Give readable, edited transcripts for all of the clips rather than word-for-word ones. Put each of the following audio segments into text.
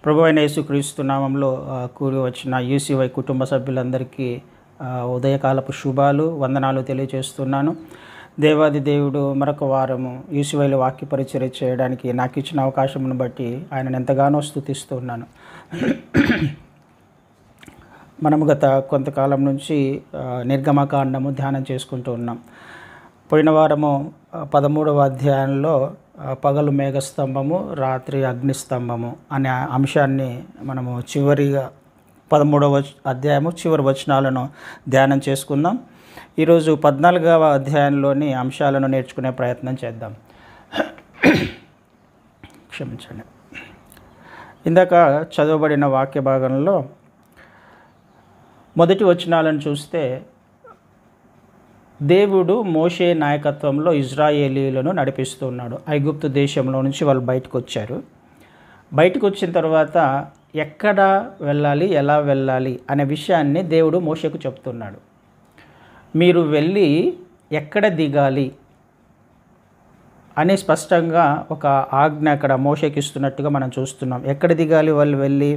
ప్రభువైన యేసుక్రీస్తు నామంలో కూడి వచ్చిన యూసీవై కుటుంబ సభ్యులందరికీ ఉదయకాలపు శుభాలు వందనాలు తెలియజేస్తున్నాను. దేవాది దేవుడు మరొక వారము యూసీవైలో వాక్య పరిచర్య చేయడానికి నాకు ఇచ్చిన అవకాశమును బట్టి ఆయనను ఎంతగానో స్తుతిస్తున్నాను. మనము గత కొంతకాలం నుంచి నిర్గమకాండము ధ్యానం చేసుకుంటూ ఉన్నాం. పోయిన వారము 13వ అధ్యాయంలో పగలు మేఘస్తంభము, రాత్రి అగ్నిస్తంభము అనే అంశాన్ని మనము చివరిగా 13వ అధ్యాయము చివరి వచనాలను ధ్యానం చేసుకుందాం. ఈరోజు 14వ అధ్యాయంలోని అంశాలను నేర్చుకునే ప్రయత్నం చేద్దాం. క్షమించండి. ఇందాక చదవబడిన వాక్య భాగంలో మొదటి వచనాలను చూస్తే దేవుడు మోషే నాయకత్వంలో ఇజ్రాయేలీలను నడిపిస్తున్నాడు. ఐగుప్తు దేశంలో నుంచి వాళ్ళు బయటకు వచ్చారు. బయటకు వచ్చిన తర్వాత ఎక్కడ వెళ్ళాలి, ఎలా వెళ్ళాలి అనే విషయాన్ని దేవుడు మోషేకు చెప్తున్నాడు. మీరు వెళ్ళి ఎక్కడ దిగాలి అని స్పష్టంగా ఒక ఆజ్ఞ అక్కడ మోషేకి ఇస్తున్నట్టుగా మనం చూస్తున్నాం. ఎక్కడ దిగాలి వాళ్ళు వెళ్ళి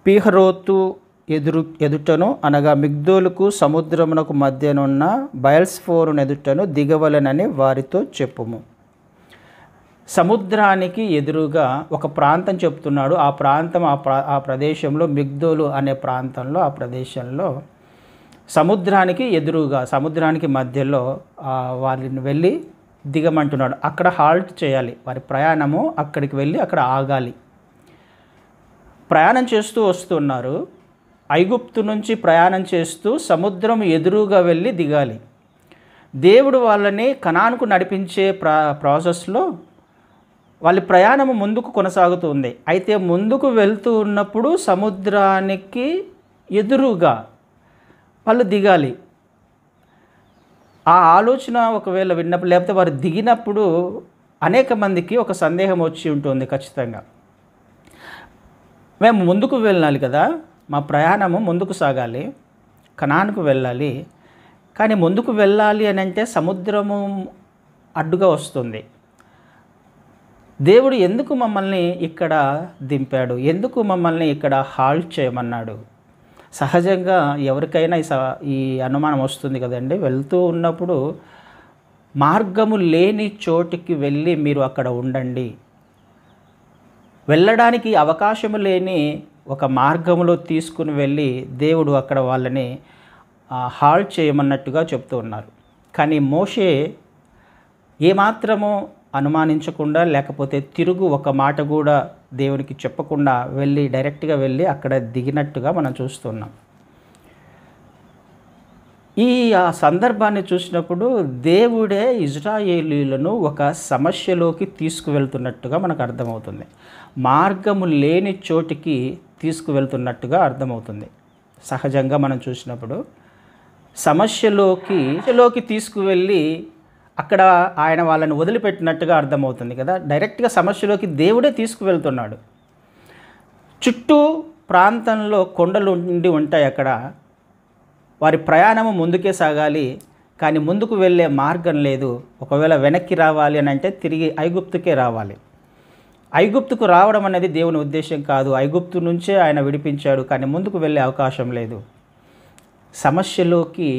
పీహరోతు ఎదుటను అనగా మిగ్దోలుకు సముద్రమునకు మధ్యనున్న బయల్స్ఫోరును ఎదుటను దిగవలనని వారితో చెప్పుము. సముద్రానికి ఎదురుగా ఒక ప్రాంతం చెప్తున్నాడు. ఆ ప్రాంతం ఆ ప్రదేశంలో మిగ్దోలు అనే ప్రాంతంలో ఆ ప్రదేశంలో సముద్రానికి ఎదురుగా సముద్రానికి మధ్యలో వారిని వెళ్ళి దిగమంటున్నాడు. అక్కడ హాల్ట్ చేయాలి. వారి ప్రయాణము అక్కడికి వెళ్ళి అక్కడ ఆగాలి. ప్రయాణం చేస్తూ వస్తున్నారు. ఐగుప్తు నుంచి ప్రయాణం చేస్తూ సముద్రం ఎదురుగా వెళ్ళి దిగాలి. దేవుడు వాళ్ళని కనానుకు నడిపించే ప్రాసెస్లో వాళ్ళ ప్రయాణము ముందుకు కొనసాగుతుంది. అయితే ముందుకు వెళ్తూ ఉన్నప్పుడు సముద్రానికి ఎదురుగా వాళ్ళు దిగాలి. ఆ ఆలోచన ఒకవేళ విన్నప్పుడు లేకపోతే వారు దిగినప్పుడు అనేక మందికి ఒక సందేహం వచ్చి ఉంటుంది. ఖచ్చితంగా మేము ముందుకు వెళ్ళాలి కదా, మా ప్రయాణము ముందుకు సాగాలి, కనానుకు వెళ్ళాలి. కానీ ముందుకు వెళ్ళాలి అని అంటే సముద్రము అడ్డుగా వస్తుంది. దేవుడు ఎందుకు మమ్మల్ని ఇక్కడ దింపాడు, ఎందుకు మమ్మల్ని ఇక్కడ హాల్ట్ చేయమన్నాడు? సహజంగా ఎవరికైనా ఈ అనుమానం వస్తుంది కదండి. వెళ్తూ ఉన్నప్పుడు మార్గము లేని చోటికి వెళ్ళి మీరు అక్కడ ఉండండి, వెళ్ళడానికి అవకాశము లేని ఒక మార్గంలో తీసుకుని వెళ్ళి దేవుడు అక్కడ వాళ్ళని హాల్ట్ చేయమన్నట్టుగా చెప్తూ ఉన్నారు. కానీ మోషే ఏమాత్రమో అనుమానించకుండా లేకపోతే తిరుగు ఒక మాట కూడా దేవునికి చెప్పకుండా వెళ్ళి డైరెక్ట్గా వెళ్ళి అక్కడ దిగినట్టుగా మనం చూస్తున్నాం. ఈ సందర్భాన్ని చూసినప్పుడు దేవుడే ఇజ్రాయేలీలను ఒక సమస్యలోకి తీసుకువెళ్తున్నట్టుగా మనకు అర్థమవుతుంది. మార్గము లేని చోటికి తీసుకువెళ్తున్నట్టుగా అర్థమవుతుంది. సహజంగా మనం చూసినప్పుడు సమస్యలోకి తీసుకువెళ్ళి అక్కడ ఆయన వాళ్ళని వదిలిపెట్టినట్టుగా అర్థమవుతుంది కదా. డైరెక్ట్గా సమస్యలోకి దేవుడే తీసుకువెళ్తున్నాడు. చుట్టూ ప్రాంతంలో కొండలు ఉండి ఉంటాయి. అక్కడ వారి ప్రయాణము ముందుకే సాగాలి, కానీ ముందుకు వెళ్ళే మార్గం లేదు. ఒకవేళ వెనక్కి రావాలి అని అంటే తిరిగి ఐగుప్తుకే రావాలి. ఐగుప్తుకు రావడం అనేది దేవుని ఉద్దేశం కాదు. ఐగుప్తు నుంచే ఆయన విడిపించాడు, కానీ ముందుకు వెళ్ళే అవకాశం లేదు. సమస్యలోకి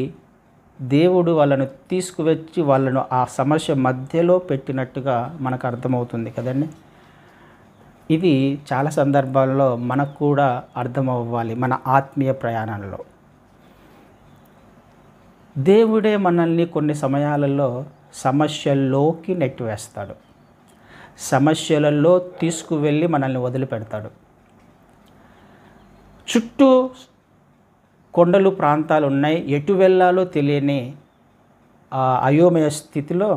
దేవుడు వాళ్ళను తీసుకువచ్చి వాళ్ళను ఆ సమస్య మధ్యలో పెట్టినట్టుగా మనకు అర్థమవుతుంది కదండి. ఇది చాలా సందర్భాల్లో మనకు కూడా అర్థమవ్వాలి. మన ఆత్మీయ ప్రయాణంలో దేవుడే మనల్ని కొన్ని సమయాలలో సమస్యల్లోకి నెట్టివేస్తాడు. సమస్యలలో తీసుకువెళ్ళి మనల్ని వదిలిపెడతాడు. చుట్టూ కొండలు ప్రాంతాలు ఉన్నాయి. ఎటు వెళ్ళాలో తెలియని అయోమయ స్థితిలో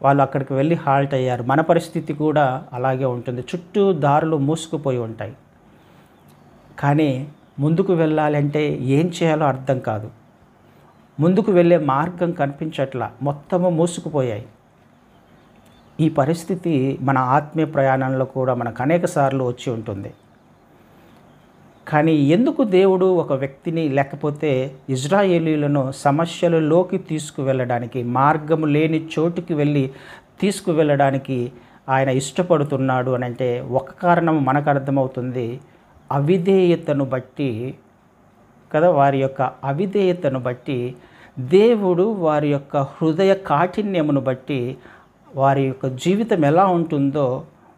వాళ్ళు అక్కడికి వెళ్ళి హాల్ట్ అయ్యారు. మన పరిస్థితి కూడా అలాగే ఉంటుంది. చుట్టూ దారులు మూసుకుపోయి ఉంటాయి. కానీ ముందుకు వెళ్ళాలంటే ఏం చేయాలో అర్థం కాదు. ముందుకు వెళ్ళే మార్గం కనిపించట్లా, మొత్తము మూసుకుపోయాయి. ఈ పరిస్థితి మన ఆత్మీయ ప్రయాణంలో కూడా మనకు అనేక సార్లు వచ్చి ఉంటుంది. కానీ ఎందుకు దేవుడు ఒక వ్యక్తిని లేకపోతే ఇజ్రాయేలీలను సమస్యలలోకి తీసుకువెళ్ళడానికి, మార్గము లేని చోటుకి వెళ్ళి తీసుకువెళ్ళడానికి ఆయన ఇష్టపడుతున్నాడు అని అంటే ఒక కారణం మనకు అర్థమవుతుంది, అవిధేయతను బట్టి కదా. వారి యొక్క అవిధేయతను బట్టి దేవుడు వారి యొక్క హృదయ కాఠిన్యమును బట్టి వారి యొక్క జీవితం ఎలా ఉంటుందో,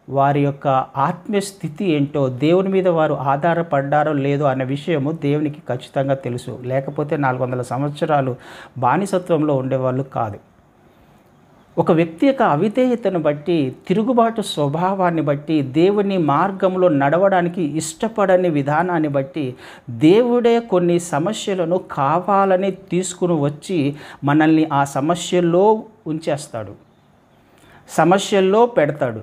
వారి యొక్క ఆత్మీయ స్థితి ఏంటో, దేవుని మీద వారు ఆధారపడ్డారో లేదో అనే విషయము దేవునికి ఖచ్చితంగా తెలుసు. లేకపోతే 400 సంవత్సరాలు బానిసత్వంలో ఉండేవాళ్ళు కాదు. ఒక వ్యక్తి యొక్క అవిధేయతను బట్టి, తిరుగుబాటు స్వభావాన్ని బట్టి, దేవుని మార్గంలో నడవడానికి ఇష్టపడని విధానాన్ని బట్టి దేవుడే కొన్ని సమస్యలను కావాలని తీసుకుని వచ్చి మనల్ని ఆ సమస్యల్లో ఉంచేస్తాడు, సమస్యల్లో పెడతాడు.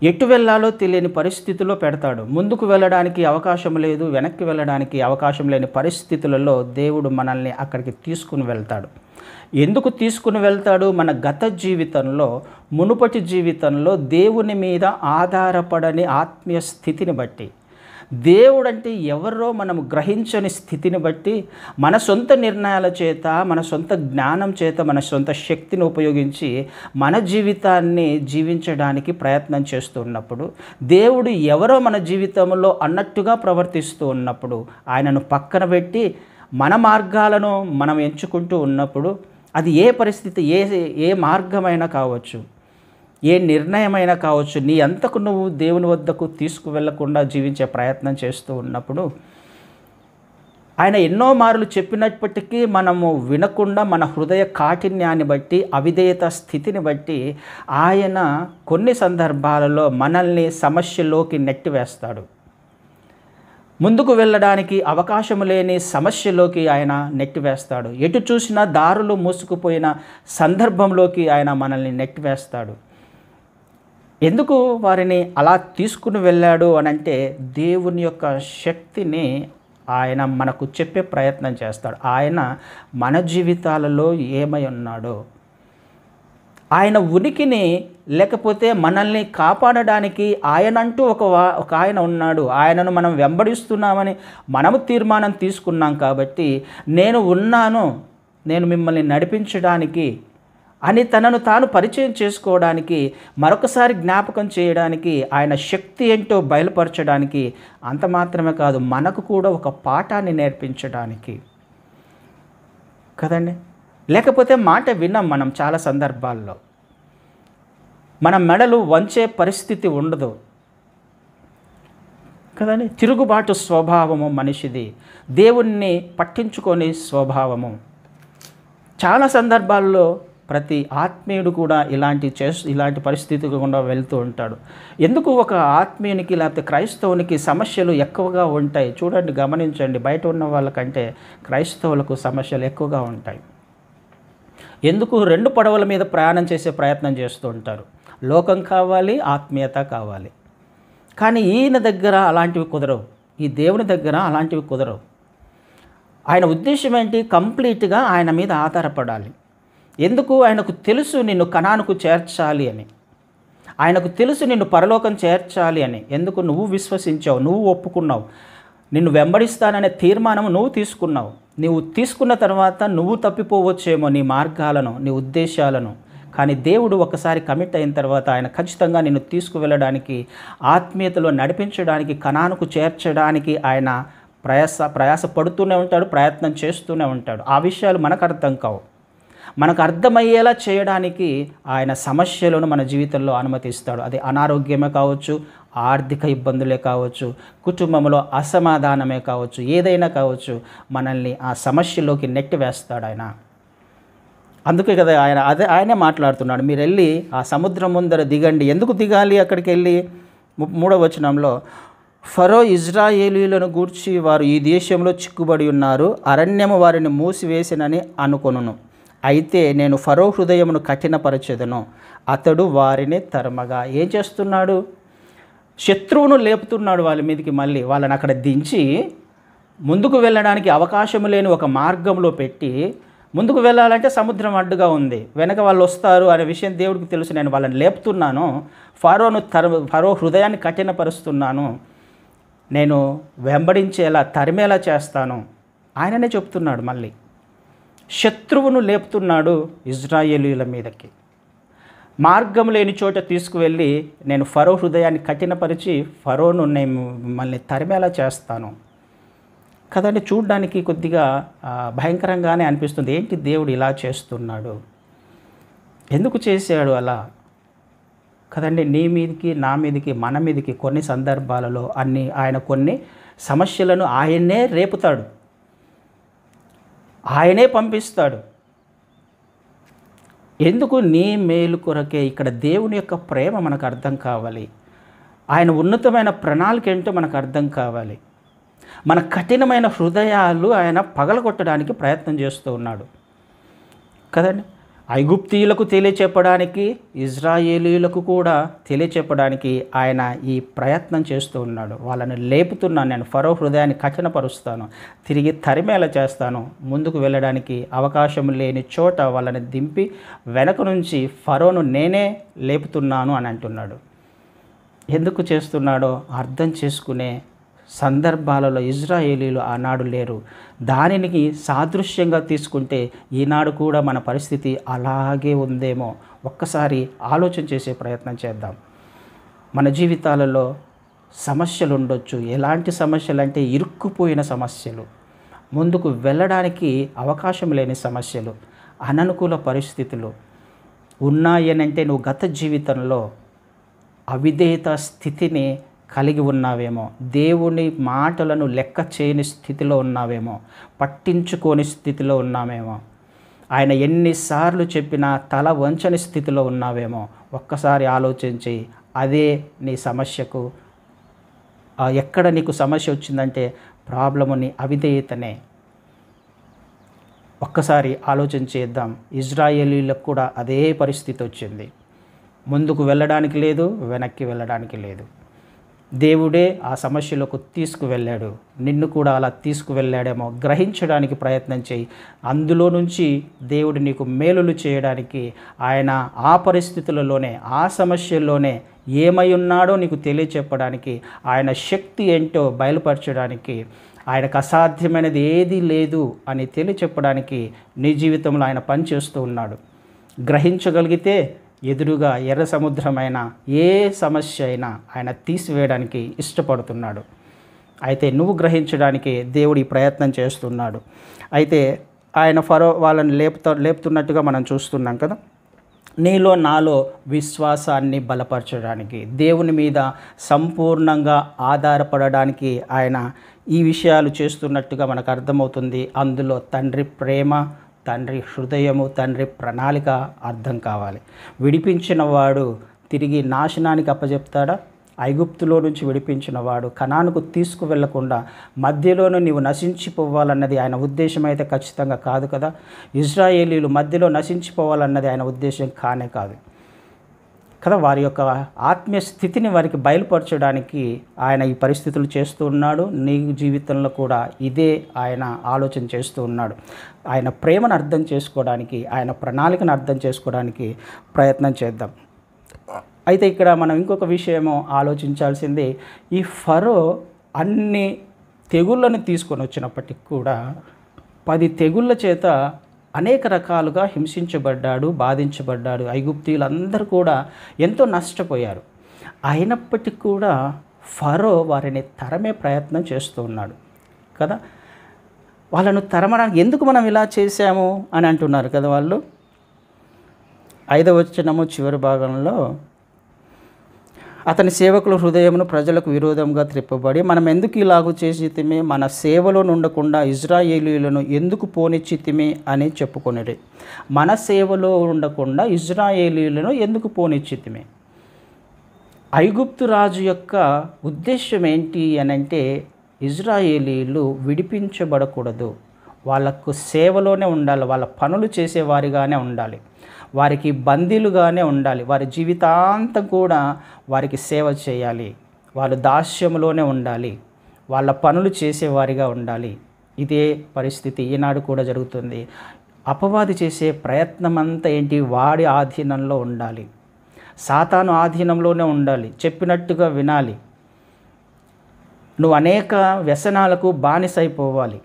ఎటు వెళ్ళాలో తెలియని పరిస్థితుల్లో పెడతాడు. ముందుకు వెళ్ళడానికి అవకాశం లేదు, వెనక్కి వెళ్ళడానికి అవకాశం లేని పరిస్థితులలో దేవుడు మనల్ని అక్కడికి తీసుకుని వెళ్తాడు. ఎందుకు తీసుకుని వెళ్తాడు? మన గత జీవితంలో, మునుపటి జీవితంలో దేవుని మీద ఆధారపడని ఆత్మీయ స్థితిని బట్టి, దేవుడంటే ఎవరో మనము గ్రహించని స్థితిని బట్టి, మన సొంత నిర్ణయాల చేత, మన సొంత జ్ఞానం చేత, మన సొంత శక్తిని ఉపయోగించి మన జీవితాన్ని జీవించడానికి ప్రయత్నం చేస్తూ ఉన్నప్పుడు, దేవుడు ఎవరో మన జీవితంలో అన్నట్టుగా ప్రవర్తిస్తూ ఉన్నప్పుడు, ఆయనను పక్కన పెట్టి మన మార్గాలను మనం ఎంచుకుంటూ ఉన్నప్పుడు, అది ఏ పరిస్థితి, ఏ మార్గమైనా కావచ్చు, ఏ నిర్ణయమైనా కావచ్చు, నీ అంతకు నువ్వు దేవుని వద్దకు తీసుకువెళ్లకుండా జీవించే ప్రయత్నం చేస్తూ ఉన్నప్పుడు, ఆయన ఎన్నో మార్లు చెప్పినప్పటికీ మనము వినకుండా మన హృదయ కాఠిన్యాన్ని బట్టి, అవిధేయత స్థితిని బట్టి ఆయన కొన్ని సందర్భాలలో మనల్ని సమస్యలోకి నెట్టివేస్తాడు. ముందుకు వెళ్ళడానికి అవకాశం లేని సమస్యలోకి ఆయన నెట్టివేస్తాడు. ఎటు చూసినా దారులు మూసుకుపోయిన సందర్భంలోకి ఆయన మనల్ని నెట్టివేస్తాడు. ఎందుకు వారిని అలా తీసుకుని వెళ్ళాడు అనంటే, దేవుని యొక్క శక్తిని ఆయన మనకు చెప్పే ప్రయత్నం చేస్తాడు. ఆయన మన జీవితాలలో ఏమై ఉన్నాడో, ఆయన ఉనికిని, లేకపోతే మనల్ని కాపాడడానికి ఆయనంటూ ఒక ఆయన ఉన్నాడు, ఆయనను మనం వెంబడిస్తున్నామని మనము తీర్మానం తీసుకున్నాం కాబట్టి, నేను ఉన్నాను, నేను మిమ్మల్ని నడిపించడానికి అని తనను తాను పరిచయం చేసుకోవడానికి, మరొకసారి జ్ఞాపకం చేయడానికి, ఆయన శక్తి ఏంటో బయలుపరచడానికి, అంత మాత్రమే కాదు మనకు కూడా ఒక పాఠాన్ని నేర్పించడానికి కదండి. లేకపోతే మాట విన్నాం మనం చాలా సందర్భాల్లో, మన మెడలు వంచే పరిస్థితి ఉండదు కదండి. తిరుగుబాటు స్వభావము మనిషిది, దేవుణ్ణి పట్టించుకొని స్వభావము. చాలా సందర్భాల్లో ప్రతి ఆత్మీయుడు కూడా ఇలాంటి పరిస్థితి గుండా వెళ్తూ ఉంటాడు. ఎందుకు ఒక ఆత్మీయునికి లేకపోతే క్రైస్తవునికి సమస్యలు ఎక్కువగా ఉంటాయి? చూడండి, గమనించండి, బయట ఉన్న వాళ్ళకంటే క్రైస్తవులకు సమస్యలు ఎక్కువగా ఉంటాయి. ఎందుకు? 2 పడవల మీద ప్రయాణం చేసే ప్రయత్నం చేస్తూ ఉంటారు. లోకం కావాలి, ఆత్మీయత కావాలి. కానీ ఈయన దగ్గర అలాంటివి కుదరవు, ఈ దేవుని దగ్గర అలాంటివి కుదరవు. ఆయన ఉద్దేశం ఏంటి? కంప్లీట్గా ఆయన మీద ఆధారపడాలి. ఎందుకు? ఆయనకు తెలుసు నిన్ను కనానుకు చేర్చాలి అని, ఆయనకు తెలుసు నిన్ను పరలోకం చేర్చాలి అని. ఎందుకు? నువ్వు విశ్వసించావు, నువ్వు ఒప్పుకున్నావు, నిన్ను వెంబడిస్తాననే తీర్మానం నువ్వు తీసుకున్నావు. నువ్వు తీసుకున్న తర్వాత నువ్వు తప్పిపోవచ్చేమో నీ మార్గాలను, నీ ఉద్దేశాలను. కానీ దేవుడు ఒకసారి కమిట్ అయిన తర్వాత ఆయన ఖచ్చితంగా నిన్ను తీసుకువెళ్ళడానికి, ఆత్మీయతలో నడిపించడానికి, కనానుకు చేర్చడానికి ఆయన ప్రయాస పడుతూనే ఉంటాడు, ప్రయత్నం చేస్తూనే ఉంటాడు. ఆ విషయాలు మనకు అర్థం కావు. మనకు అర్థమయ్యేలా చేయడానికి ఆయన సమస్యలను మన జీవితంలో అనుమతిస్తాడు. అది అనారోగ్యమే కావచ్చు, ఆర్థిక ఇబ్బందులే కావచ్చు, కుటుంబంలో అసమాధానమే కావచ్చు, ఏదైనా కావచ్చు, మనల్ని ఆ సమస్యలోకి నెట్టివేస్తాడు ఆయన. అందుకే కదా ఆయనే మాట్లాడుతున్నాడు, మీరు వెళ్ళి ఆ సముద్రం ముందర దిగండి. ఎందుకు దిగాలి అక్కడికి వెళ్ళి? 3వ వచనంలో, ఫరో ఇజ్రాయేలీయులను గూర్చి వారు ఈ దేశంలో చిక్కుబడి ఉన్నారు, అరణ్యము వారిని మూసివేసినని అనుకొనును. అయితే నేను ఫరో హృదయమును కఠినపరచెదను, అతడు వారిని తరమగా. ఏం చేస్తున్నాడు? శత్రువును లేపుతున్నాడు వాళ్ళ మీదకి. మళ్ళీ వాళ్ళని అక్కడ దించి ముందుకు వెళ్ళడానికి అవకాశం లేని ఒక మార్గంలో పెట్టి, ముందుకు వెళ్ళాలంటే సముద్రం అడ్డుగా ఉంది, వెనక వాళ్ళు వస్తారు అనే విషయం దేవుడికి తెలుసు. నేను వాళ్ళని లేపుతున్నాను, ఫరో హృదయాన్ని కఠినపరుస్తున్నాను, నేను వెంబడించేలా తరిమేలా చేస్తాను ఆయననే చెప్తున్నాడు. మళ్ళీ శత్రువును లేపుతున్నాడు ఇజ్రాయేలీయుల మీదకి. మార్గం లేని చోట తీసుకువెళ్ళి నేను ఫరో హృదయాన్ని కఠినపరిచి ఫరోను నేను మిమ్మల్ని తరిమేలా చేస్తాను కదండి. చూడ్డానికి కొద్దిగా భయంకరంగానే అనిపిస్తుంది. ఏంటి దేవుడు ఇలా చేస్తున్నాడు, ఎందుకు చేశాడు అలా కదండి. నీ మీదకి నా మీదకి మన మీదకి కొన్ని సందర్భాలలో ఆయన కొన్ని సమస్యలను ఆయనే రేపుతాడు, ఆయనే పంపిస్తాడు. ఎందుకు? నీ మేలు కొరకే. ఇక్కడ దేవుని యొక్క ప్రేమ మనకు అర్థం కావాలి, ఆయన ఉన్నతమైన ప్రణాళిక ఏంటో మనకు అర్థం కావాలి. మన కఠినమైన హృదయాలు ఆయన పగలగొట్టడానికి ప్రయత్నం చేస్తూ ఉన్నాడు కదండి. ఐగుప్తీయులకు తెలియచెప్పడానికి, ఇజ్రాయేలీయులకు కూడా తెలియచెప్పడానికి ఆయన ఈ ప్రయత్నం చేస్తూ ఉన్నాడు. వాళ్ళని లేపుతున్నాను, నేను ఫరో హృదయాన్ని కఠినపరుస్తాను, తిరిగి తరిమేలా చేస్తాను, ముందుకు వెళ్ళడానికి అవకాశం లేని చోట వాళ్ళని దింపి వెనక నుంచి ఫరోను నేనే లేపుతున్నాను అని అంటున్నాడు. ఎందుకు చేస్తున్నాడో అర్థం చేసుకునే సందర్భాలలో ఇజ్రాయేలీలు ఆనాడు లేరు. దానికి సాదృశ్యంగా తీసుకుంటే ఈనాడు కూడా మన పరిస్థితి అలాగే ఉందేమో ఒక్కసారి ఆలోచన చేసే ప్రయత్నం చేద్దాం. మన జీవితాలలో సమస్యలు ఉండొచ్చు. ఎలాంటి సమస్యలు అంటే ఇరుక్కుపోయిన సమస్యలు, ముందుకు వెళ్ళడానికి అవకాశం లేని సమస్యలు, అననుకూల పరిస్థితులు ఉన్నాయనంటే నువ్వు గత జీవితంలో అవిధేయత స్థితిని కలిగి ఉన్నావేమో, దేవుని మాటలను లెక్క చేయని స్థితిలో ఉన్నావేమో, పట్టించుకోని స్థితిలో ఉన్నామేమో, ఆయన ఎన్నిసార్లు చెప్పినా తల వంచని స్థితిలో ఉన్నావేమో. ఒక్కసారి ఆలోచించి అదే నీ సమస్యకు ఎక్కడ నీకు సమస్య వచ్చిందంటే ప్రాబ్లము నీ అవిధేయతనే. ఒక్కసారి ఆలోచన చేద్దాం. ఇజ్రాయేలీలకు కూడా అదే పరిస్థితి వచ్చింది. ముందుకు వెళ్ళడానికి లేదు, వెనక్కి వెళ్ళడానికి లేదు. దేవుడే ఆ సమస్యలకు తీసుకువెళ్ళాడు. నిన్ను కూడా అలా తీసుకువెళ్ళాడేమో గ్రహించడానికి ప్రయత్నం చేయి. అందులో నుంచి దేవుడు నీకు మేలులు చేయడానికి, ఆయన ఆ పరిస్థితులలోనే ఆ సమస్యల్లోనే ఏమై ఉన్నాడో నీకు తెలియచెప్పడానికి, ఆయన శక్తి ఏంటో బయలుపరచడానికి, ఆయనకు అసాధ్యమైనది ఏదీ లేదు అని తెలియచెప్పడానికి నీ జీవితంలో ఆయన పనిచేస్తూ ఉన్నాడు. గ్రహించగలిగితే ఎదురుగా ఎర్ర సముద్రమైన ఏ సమస్య అయినా ఆయన తీసివేయడానికి ఇష్టపడుతున్నాడు. అయితే నువ్వు గ్రహించడానికి దేవుడు ఈ ప్రయత్నం చేస్తున్నాడు. అయితే ఆయన ఫరో వాళ్ళని లేపుతున్నట్టుగా మనం చూస్తున్నాం కదా. నీలో నాలో విశ్వాసాన్ని బలపరచడానికి, దేవుని మీద సంపూర్ణంగా ఆధారపడడానికి ఆయన ఈ విషయాలు చేస్తున్నట్టుగా మనకు అర్థమవుతుంది. అందులో తండ్రి ప్రేమ, తండ్రి హృదయము, తండ్రి ప్రణాళిక అర్థం కావాలి. విడిపించిన వాడు తిరిగి నాశనానికి అప్పచెప్తాడా? ఐగుప్తులో నుంచి విడిపించిన వాడు కనానుకు తీసుకువెళ్లకుండా మధ్యలోనూ నీవు నశించిపోవాలన్నది ఆయన ఉద్దేశం అయితే ఖచ్చితంగా కాదు కదా. ఇజ్రాయేలీలు మధ్యలో నశించిపోవాలన్నది ఆయన ఉద్దేశం కానే కాదు కదా. వారి యొక్క ఆత్మీయ స్థితిని వారికి బయలుపరచడానికి ఆయన ఈ పరిస్థితులు చేస్తూ ఉన్నాడు. నీ జీవితంలో కూడా ఇదే ఆయన ఆలోచన చేస్తూ ఉన్నాడు. ఆయన ప్రేమను అర్థం చేసుకోవడానికి, ఆయన ప్రణాళికను అర్థం చేసుకోవడానికి ప్రయత్నం చేద్దాం. అయితే ఇక్కడ మనం ఇంకొక విషయము ఆలోచించాల్సింది, ఈ ఫరో అన్ని తెగుళ్ళను తీసుకొని వచ్చినప్పటికి కూడా 10 తెగుళ్ళ చేత అనేక రకాలుగా హింసించబడ్డాడు, బాధించబడ్డాడు. ఐగుప్తీయులందరూ కూడా ఎంతో నష్టపోయారు. అయినప్పటికీ కూడా ఫరో వారిని తరమే ప్రయత్నం చేస్తూ ఉన్నాడు కదా. వాళ్ళను తరమడానికి ఎందుకు మనం ఇలా చేశాము అని అంటున్నారు కదా వాళ్ళు. 5వ వచనము చివరి భాగంలో, అతని సేవకుల హృదయమును ప్రజలకు విరోధంగా త్రిప్పబడి మనం ఎందుకు ఇలాగూ చేసితిమి, మన సేవలో ఉండకుండా ఇజ్రాయేలీయులను ఎందుకు పోనిచ్చితిమి అని చెప్పుకొనిరి. మన సేవలో ఉండకుండా ఇజ్రాయేలీయులను ఎందుకు పోనిచ్చితిమి. ఐగుప్తు రాజు యొక్క ఉద్దేశం ఏంటి అని అంటే, ఇజ్రాయేలీయులు విడిపించబడకూడదు, వాళ్ళకు సేవలోనే ఉండాలి, వాళ్ళ పనులు చేసేవారిగానే ఉండాలి, వారికి బందీలుగానే ఉండాలి, వారి జీవితాంతం కూడా వారికి సేవ చేయాలి, వాళ్ళు దాస్యములోనే ఉండాలి, వాళ్ళ పనులు చేసేవారిగా ఉండాలి. ఇదే పరిస్థితి ఈనాడు కూడా జరుగుతుంది. అపవాది చేసే ప్రయత్నం అంతా ఏంటి? వాడి ఆధీనంలో ఉండాలి, సాతాను ఆధీనంలోనే ఉండాలి, చెప్పినట్టుగా వినాలి, నువ్వు అనేక వ్యసనాలకు బానిసైపోవాలి,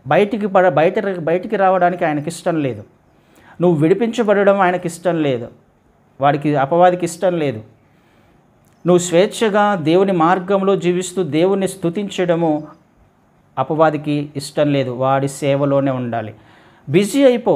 బయటికి రావడానికి ఆయనకి ఇష్టం లేదు, నువ్వు విడిపించబడడం ఆయనకి ఇష్టం లేదు. అపవాదికి ఇష్టం లేదు. నువ్వు స్వేచ్ఛగా దేవుని మార్గంలో జీవిస్తూ దేవుణ్ణి స్తుతించడము అపవాదికి ఇష్టం లేదు. వాడి సేవలోనే ఉండాలి. బిజీ అయిపో,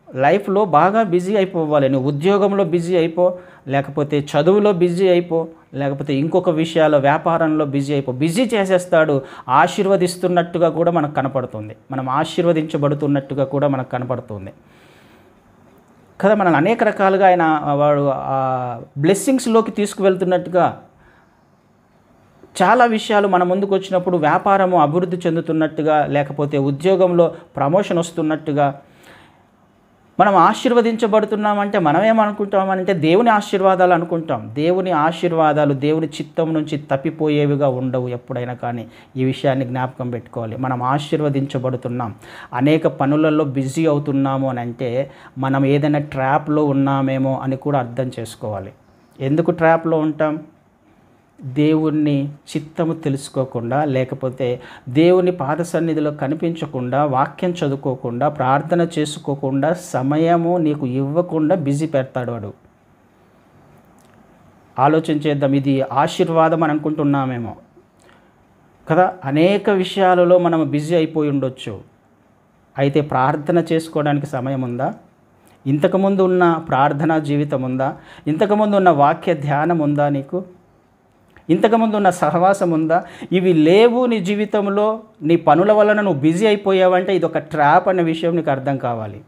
లైఫ్లో బాగా బిజీ అయిపోవాలి. నువ్వు ఉద్యోగంలో బిజీ అయిపో, లేకపోతే చదువులో బిజీ అయిపో, లేకపోతే ఇంకొక విషయాల్లో వ్యాపారంలో బిజీ అయిపో. బిజీ చేసేస్తాడు. ఆశీర్వదిస్తున్నట్టుగా కూడా మనకు కనపడుతుంది, మనం ఆశీర్వదించబడుతున్నట్టుగా కూడా మనకు కనపడుతుంది కదా. మనం అనేక రకాలుగా ఆయన వాడు బ్లెస్సింగ్స్లోకి తీసుకువెళ్తున్నట్టుగా చాలా విషయాలు మన ముందుకు వచ్చినప్పుడు, వ్యాపారము అభివృద్ధి చెందుతున్నట్టుగా, లేకపోతే ఉద్యోగంలో ప్రమోషన్ వస్తున్నట్టుగా, మనం ఆశీర్వదించబడుతున్నామంటే మనం ఏమనుకుంటామంటే దేవుని ఆశీర్వాదాలు అనుకుంటాం. దేవుని ఆశీర్వాదాలు దేవుని చిత్తం నుంచి తప్పిపోయేవిగా ఉండవు ఎప్పుడైనా. కానీ ఈ విషయాన్ని జ్ఞాపకం పెట్టుకోవాలి. మనం ఆశీర్వదించబడుతున్నాం. అనేక పనులలో బిజీ అవుతున్నాము అని అంటే మనం ఏదైనా ట్రాప్లో ఉన్నామేమో అని కూడా అర్థం చేసుకోవాలి. ఎందుకు ట్రాప్లో ఉంటాం? దేవుని చిత్తము తెలుసుకోకుండా, లేకపోతే దేవుని పాద సన్నిధిలో కనిపించకుండా, వాక్యం చదువుకోకుండా, ప్రార్థన చేసుకోకుండా, సమయము నీకు ఇవ్వకుండా బిజీ పెడతాడు వాడు. ఆలోచన చేద్దాం. ఇది ఆశీర్వాదం అని అనుకుంటున్నామేమో కదా. అనేక విషయాలలో మనం బిజీ అయిపోయి ఉండొచ్చు. అయితే ప్రార్థన చేసుకోవడానికి సమయం ఉందా? ఇంతకుముందు ఉన్న ప్రార్థనా జీవితం ఉందా? ఇంతకుముందు ఉన్న వాక్య ధ్యానం ఉందా నీకు? ఇంతకుముందు ఉన్న సహవాసం ఉందా? ఇవి లేవు నీ జీవితంలో. నీ పనుల వలన నువ్వు బిజీ అయిపోయావంటే ఇది ఒక ట్రాప్ అనే విషయం నీకు అర్థం కావాలి.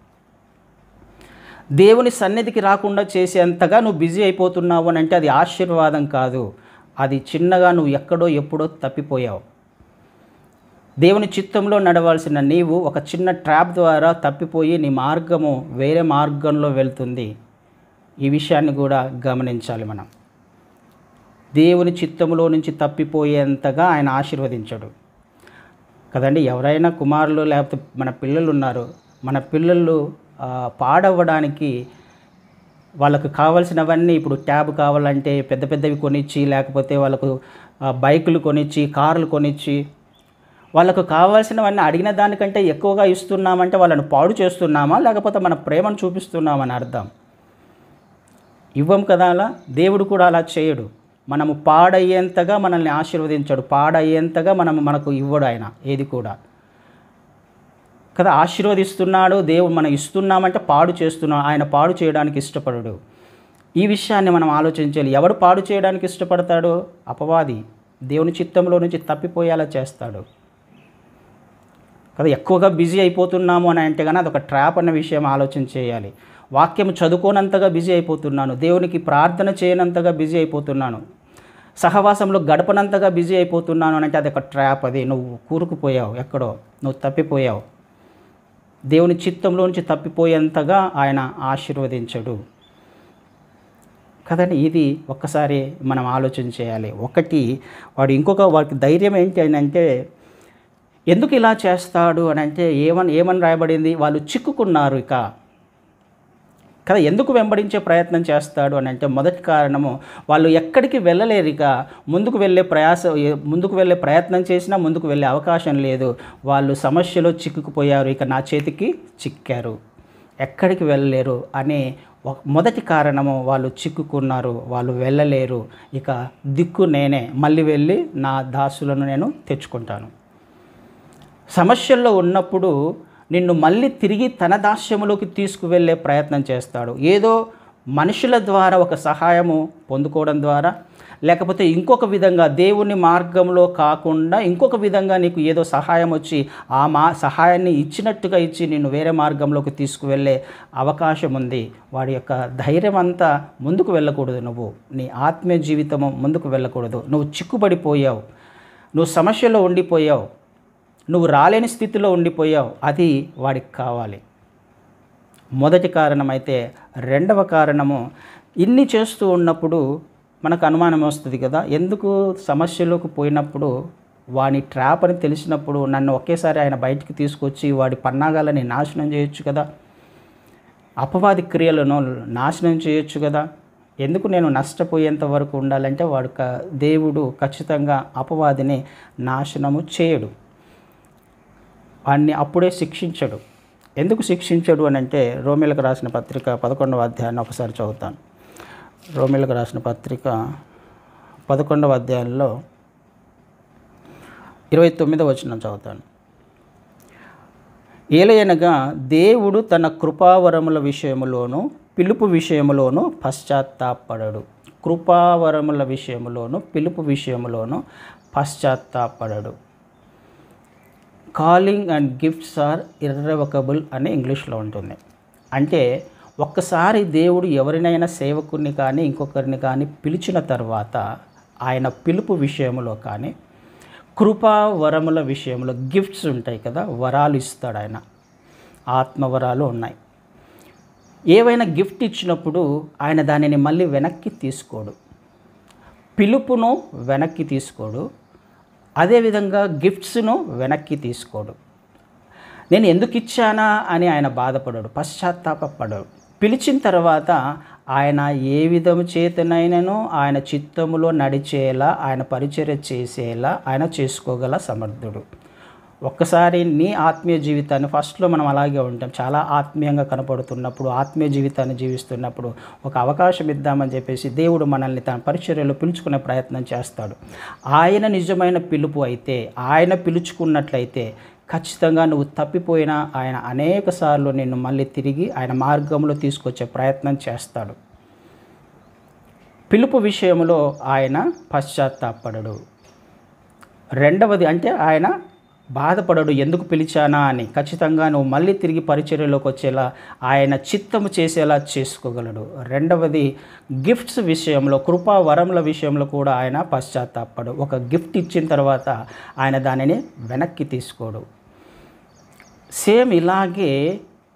దేవుని సన్నిధికి రాకుండా చేసేంతగా నువ్వు బిజీ అయిపోతున్నావు అని అంటే అది ఆశీర్వాదం కాదు. అది చిన్నగా నువ్వు ఎక్కడో ఎప్పుడో తప్పిపోయావు. దేవుని చిత్తంలో నడవాల్సిన నీవు ఒక చిన్న ట్రాప్ ద్వారా తప్పిపోయి నీ మార్గము వేరే మార్గంలో వెళ్తుంది. ఈ విషయాన్ని కూడా గమనించాలి మనం. దేవుని చిత్తములో నుంచి తప్పిపోయేంతగా ఆయన ఆశీర్వదించాడు కదండి. ఎవరైనా కుమారులు లేకపోతే మన పిల్లలు ఉన్నారు, మన పిల్లలు పాడవ్వడానికి వాళ్ళకు కావాల్సినవన్నీ, ఇప్పుడు ట్యాబ్ కావాలంటే పెద్ద పెద్దవి కొనిచ్చి, లేకపోతే వాళ్ళకు బైకులు కొనిచ్చి, కార్లు కొనిచ్చి, వాళ్ళకు కావాల్సినవన్నీ అడిగిన దానికంటే ఎక్కువగా ఇస్తున్నామంటే వాళ్ళను పాడు చేస్తున్నామా, లేకపోతే మన ప్రేమను చూపిస్తున్నామని అర్థం. ఇవ్వం కదా అలా. దేవుడు కూడా అలా చేయడు. మనము పాడయ్యేంతగా మనల్ని ఆశీర్వదించాడు. పాడయ్యేంతగా మనకు ఇవ్వడు ఆయన ఏది కూడా కదా. ఆశీర్వదిస్తున్నాడు దేవుడు. మనం ఇస్తున్నామంటే పాడు చేస్తున్నాడు ఆయన. పాడు చేయడానికి ఇష్టపడడు. ఈ విషయాన్ని మనం ఆలోచించాలి. ఎవడు పాడు చేయడానికి ఇష్టపడతాడు? అపవాది. దేవుని చిత్తంలో నుంచి తప్పిపోయేలా చేస్తాడు కదా. ఎక్కువగా బిజీ అయిపోతున్నాము అని అంటే కానీ అదొక ట్రాప్ అన్న విషయం ఆలోచన చేయాలి. వాక్యం చదువుకోనంతగా బిజీ అయిపోతున్నాను, దేవునికి ప్రార్థన చేయనంతగా బిజీ అయిపోతున్నాను, సహవాసంలో గడపనంతగా బిజీ అయిపోతున్నాను అని అంటే అది ఒక ట్రాప్. అది నువ్వు కూరుకుపోయావు, ఎక్కడో నువ్వు తప్పిపోయావు. దేవుని చిత్తంలో నుంచి తప్పిపోయేంతగా ఆయన ఆశీర్వదించడు కదండి. ఇది ఒక్కసారి మనం ఆలోచన చేయాలి. వాడికి ధైర్యం ఏంటి అని అంటే, ఎందుకు ఇలా చేస్తాడు అని అంటే ఏమని రాయబడింది? వాళ్ళు చిక్కుకున్నారు ఇక కదా. ఎందుకు వెంబడించే ప్రయత్నం చేస్తాడు అని అంటే మొదటి కారణము, వాళ్ళు ఎక్కడికి వెళ్ళలేరు. ఇక ముందుకు వెళ్ళే ప్రయత్నం చేసినా ముందుకు వెళ్ళే అవకాశం లేదు. వాళ్ళు సమస్యలో చిక్కుకుపోయారు. ఇక నా చేతికి చిక్కారు, ఎక్కడికి వెళ్ళలేరు అనే మొదటి కారణము. వాళ్ళు చిక్కుకున్నారు, వాళ్ళు వెళ్ళలేరు. ఇక దిక్కు నేనే, మళ్ళీ వెళ్ళి నా దాసులను నేను తెచ్చుకుంటాను. సమస్యల్లో ఉన్నప్పుడు నిన్ను మళ్ళీ తిరిగి తన దాస్యములోకి తీసుకువెళ్ళే ప్రయత్నం చేస్తాడు. ఏదో మనుషుల ద్వారా ఒక సహాయము పొందుకోవడం ద్వారా, లేకపోతే ఇంకొక విధంగా దేవుని మార్గంలో కాకుండా ఇంకొక విధంగా నీకు ఏదో సహాయం వచ్చి సహాయాన్ని ఇచ్చినట్టుగా ఇచ్చి నిన్ను వేరే మార్గంలోకి తీసుకువెళ్ళే అవకాశం ఉంది. వాడి యొక్క ధైర్యం అంతా ముందుకు వెళ్ళకూడదు. నువ్వు నీ ఆత్మీయ జీవితము ముందుకు వెళ్ళకూడదు. నువ్వు చిక్కుబడిపోయావు, నువ్వు సమస్యలో ఉండిపోయావు, నువ్వు రాలేని స్థితిలో ఉండిపోయావు. అది వాడికి కావాలి. మొదటి కారణమైతే రెండవ కారణము, ఇన్ని చేస్తూ ఉన్నప్పుడు మనకు అనుమానం వస్తుంది కదా. ఎందుకు సమస్యలోకి పోయినప్పుడు వాని ట్రాప్ అని తెలిసినప్పుడు నన్ను ఒకేసారి ఆయన బయటికి తీసుకొచ్చి వాడి పన్నాగాలని నాశనం చేయొచ్చు కదా, అపవాది క్రియలను నాశనం చేయొచ్చు కదా. ఎందుకు నేను నష్టపోయేంత వరకు ఉండాలంటే దేవుడు ఖచ్చితంగా అపవాదిని నాశనము చేయడు. వాడిని అప్పుడే శిక్షించడు. ఎందుకు శిక్షించడు అని అంటే రోమీయులకు రాసిన పత్రిక 11వ అధ్యాయాన్ని ఒకసారి చదువుతాను. రోమీయులకు రాసిన పత్రిక 11వ అధ్యాయంలో 29వ వచనం చదువుతాను. ఏలయనగా దేవుడు తన కృపావరముల విషయములోను పిలుపు విషయములోను పశ్చాత్తాపడడు. కృపావరముల విషయములోను పిలుపు విషయములోను పశ్చాత్తాపడడు. కాలింగ్ అండ్ గిఫ్ట్స్ ఆర్ ఇర్రెవకబుల్ అని ఇంగ్లీష్లో ఉంటుంది. అంటే ఒక్కసారి దేవుడు ఎవరినైనా సేవకుని కానీ ఇంకొకరిని కానీ పిలిచిన తర్వాత ఆయన పిలుపు విషయంలో కానీ కృపా వరముల విషయంలో గిఫ్ట్స్ ఉంటాయి కదా, వరాలు ఇస్తాడు ఆయన. ఆత్మవరాలు ఉన్నాయి. ఏవైనా గిఫ్ట్ ఇచ్చినప్పుడు ఆయన దానిని మళ్ళీ వెనక్కి తీసుకోడు, పిలుపును వెనక్కి తీసుకోడు, అదేవిధంగా గిఫ్ట్స్ను వెనక్కి తీసుకోడు. నేను ఎందుకు ఇచ్చానా అని ఆయన బాధపడడు, పశ్చాత్తాపడడు. పిలిచిన తర్వాత ఆయన ఏ విధము చేతనైనను ఆయన చిత్తములో నడిచేలా, ఆయన పరిచర్య చేసేలా ఆయన చేసుకోగల సమర్థుడు. ఒక్కసారి నీ ఆత్మీయ జీవితాన్ని, ఫస్ట్లో మనం అలాగే ఉంటాం, చాలా ఆత్మీయంగా కనపడుతున్నప్పుడు, ఆత్మీయ జీవితాన్ని జీవిస్తున్నప్పుడు ఒక అవకాశం ఇద్దామని చెప్పేసి దేవుడు మనల్ని తన పరిచర్యలో పిలుచుకునే ప్రయత్నం చేస్తాడు. ఆయన నిజమైన పిలుపు అయితే, ఆయన పిలుచుకున్నట్లయితే ఖచ్చితంగా నువ్వు తప్పిపోయినా ఆయన అనేక సార్లు నిన్ను మళ్ళీ తిరిగి ఆయన మార్గంలో తీసుకొచ్చే ప్రయత్నం చేస్తాడు. పిలుపు విషయంలో ఆయన పశ్చాత్తాపడడు. రెండవది అంటే ఆయన బాధపడడు, ఎందుకు పిలిచానా అని. ఖచ్చితంగా నువ్వు మళ్ళీ తిరిగి పరిచర్యలోకి వచ్చేలా ఆయన చిత్తము చేసేలా చేసుకోగలడు. రెండవది గిఫ్ట్స్ విషయంలో, కృపా వరముల విషయంలో కూడా ఆయన పశ్చాత్తాపడు. ఒక గిఫ్ట్ ఇచ్చిన తర్వాత ఆయన దానిని వెనక్కి తీసుకోడు. సేమ్ ఇలాగే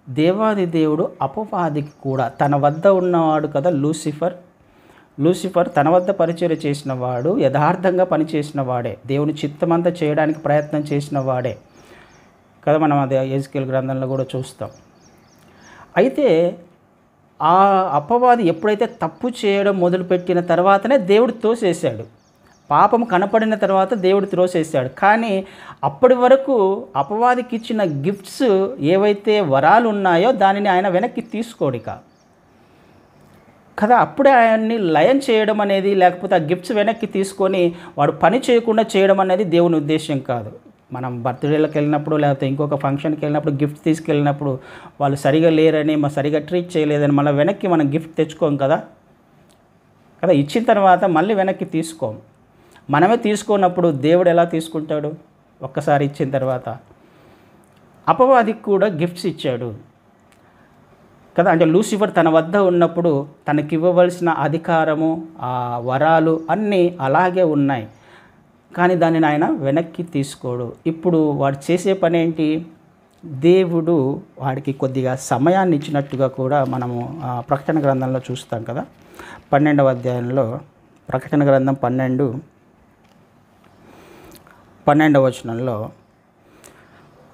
దేవాది దేవుడు అపవాదికి కూడా, తన వద్ద ఉన్నవాడు కదా లూసిఫర్ తన వద్ద పరిచర్య చేసిన వాడు, యథార్థంగా పనిచేసిన వాడే, దేవుని చిత్తమంతా చేయడానికి ప్రయత్నం చేసిన వాడే కదా. మనం అది ఎజెకియెల్ గ్రంథంలో కూడా చూస్తాం. అయితే ఆ అపవాది ఎప్పుడైతే తప్పు చేయడం మొదలుపెట్టిన తర్వాతనే దేవుడు తోసేశాడు. పాపం కనపడిన తర్వాత దేవుడు త్రోసేశాడు. కానీ అప్పటి వరకు అపవాదికి ఇచ్చిన గిఫ్ట్స్ ఏవైతే వరాలు ఉన్నాయో దానిని ఆయన వెనక్కి తీసుకోడిక కదా. అప్పుడే ఆయన్ని లయం చేయడం అనేది, లేకపోతే ఆ గిఫ్ట్స్ వెనక్కి తీసుకొని వాడు పని చేయకుండా చేయడం అనేది దేవుని ఉద్దేశం కాదు. మనం బర్త్డేలకు వెళ్ళినప్పుడు, లేకపోతే ఇంకొక ఫంక్షన్కి వెళ్ళినప్పుడు, గిఫ్ట్ తీసుకెళ్ళినప్పుడు వాళ్ళు సరిగా లేరని, సరిగా ట్రీట్ చేయలేదని మళ్ళీ వెనక్కి మనం గిఫ్ట్ తెచ్చుకోం కదా. ఇచ్చిన తర్వాత మళ్ళీ వెనక్కి తీసుకోం. మనమే తీసుకున్నప్పుడు దేవుడు ఎలా తీసుకుంటాడు? ఒక్కసారి ఇచ్చిన తర్వాత. అపవాదికి కూడా గిఫ్ట్స్ ఇచ్చాడు కదా. అంటే లూసిఫర్ తన వద్ద ఉన్నప్పుడు తనకివ్వవలసిన అధికారము, ఆ వరాలు అన్నీ అలాగే ఉన్నాయి. కానీ దానిని ఆయన వెనక్కి తీసుకోడు. ఇప్పుడు వాడు చేసే పని ఏంటి? దేవుడు వాడికి కొద్దిగా సమయాన్ని ఇచ్చినట్టుగా కూడా మనము ప్రకటన గ్రంథంలో చూస్తాం కదా. 12వ అధ్యాయంలో ప్రకటన గ్రంథం 12వ వచనంలో,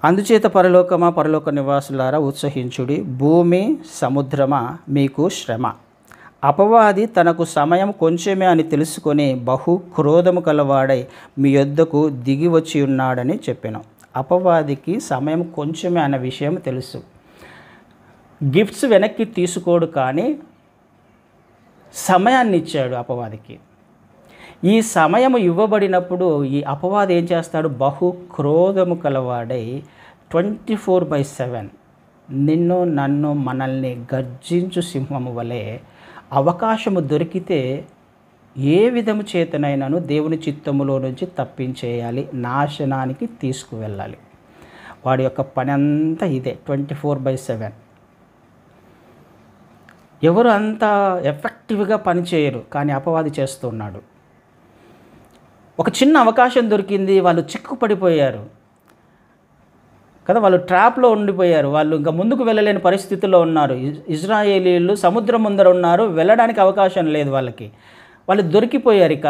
అందుచేత పరలోకమా, పరలోక నివాసులారా ఉత్సహించుడి, భూమి సముద్రమా మీకు శ్రమ. అపవాది తనకు సమయం కొంచెమే అని తెలుసుకొని బహు క్రోధము కలవాడై మీ యొద్దకు దిగి వచ్చి ఉన్నాడని చెప్పాను. అపవాదికి సమయం కొంచెమే అన్న విషయం తెలుసు. గిఫ్ట్స్ వెనక్కి తీసుకోడు, కానీ సమయాన్ని ఇచ్చాడు అపవాదికి. ఈ సమయము ఇవ్వబడినప్పుడు ఈ అపవాది ఏం చేస్తాడు? బహు క్రోధము కలవాడై 24/7 నిన్ను, నన్ను, మనల్ని గర్జించు సింహము వలె అవకాశము దొరికితే ఏ విధము చేతనైనాను దేవుని చిత్తములో నుంచి తప్పించేయాలి, నాశనానికి తీసుకువెళ్ళాలి. వాడి యొక్క పని అంతా ఇదే, 24/7. ఎవరు అంత ఎఫెక్టివ్గా పనిచేయరు, కానీ అపవాది చేస్తున్నాడు. ఒక చిన్న అవకాశం దొరికింది, వాళ్ళు చిక్కుపడిపోయారు కదా. వాళ్ళు ట్రాప్లో ఉండిపోయారు. వాళ్ళు ఇంకా ముందుకు వెళ్ళలేని పరిస్థితుల్లో ఉన్నారు. ఇజ్రాయేలీలు సముద్రం ముందర ఉన్నారు, వెళ్ళడానికి అవకాశం లేదు వాళ్ళకి. వాళ్ళు దొరికిపోయారు. ఇక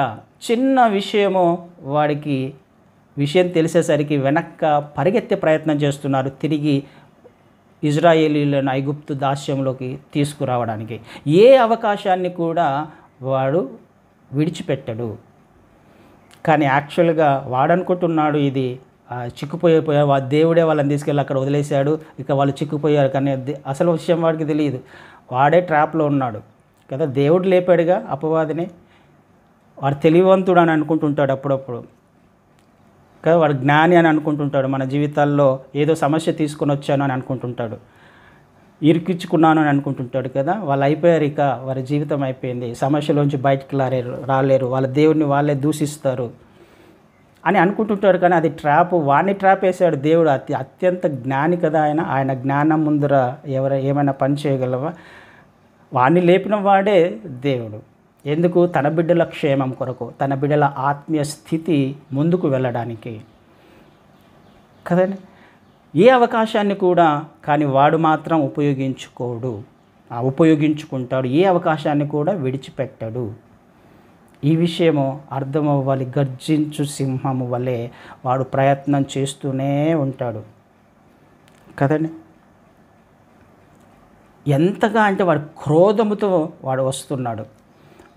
చిన్న విషయము వాడికి విషయం తెలిసేసరికి వెనక్క పరిగెత్తే ప్రయత్నం చేస్తున్నారు, తిరిగి ఇజ్రాయేలీలను ఐగుప్తు దాస్యంలోకి తీసుకురావడానికి. ఏ అవకాశాన్ని కూడా వాడు విడిచిపెట్టడు. కానీ యాక్చువల్గా వాడనుకుంటున్నాడు ఇది చిక్కుపోయిపోయారు, దేవుడే వాళ్ళని తీసుకెళ్ళి అక్కడ వదిలేశాడు, ఇక వాళ్ళు చిక్కుపోయారు. కానీ అసలు విషయం వాడికి తెలియదు, వాడే ట్రాప్లో ఉన్నాడు కదా. దేవుడు లేపాడుగా అపవాదిని. వాడు తెలివివంతుడు అని అనుకుంటుంటాడు అప్పుడప్పుడు కదా, వాడు జ్ఞాని అని అనుకుంటుంటాడు. మన జీవితాల్లో ఏదో సమస్య తీసుకొని వచ్చాను అని అనుకుంటుంటాడు, ఇరికించుకున్నాను అని అనుకుంటుంటాడు కదా. వాళ్ళు అయిపోయారు, ఇక వారి జీవితం అయిపోయింది, సమస్యలోంచి బయటికి రాలేరు, వాళ్ళ దేవుడిని వాళ్ళే దూషిస్తారు అని అనుకుంటుంటాడు. కానీ అది ట్రాప్, వాడిని ట్రాప్ వేసాడు దేవుడు. అత్యంత జ్ఞాని కదా ఆయన జ్ఞానం ముందర ఏమైనా పని చేయగలవా? వాడిని లేపిన వాడే దేవుడు. ఎందుకు? తన బిడ్డల క్షేమం కొరకు, తన బిడ్డల ఆత్మీయ స్థితి ముందుకు వెళ్ళడానికి కదండి. ఏ అవకాశాన్ని కూడా కానీ వాడు మాత్రం ఉపయోగించుకుంటాడు, ఏ అవకాశాన్ని కూడా విడిచిపెట్టాడు. ఈ విషయము అర్థమవ్వాలి. గర్జించు సింహము వలె వాడు ప్రయత్నం చేస్తూనే ఉంటాడు కదండి. ఎంతగా అంటే వాడు క్రోధముతో వాడు వస్తున్నాడు,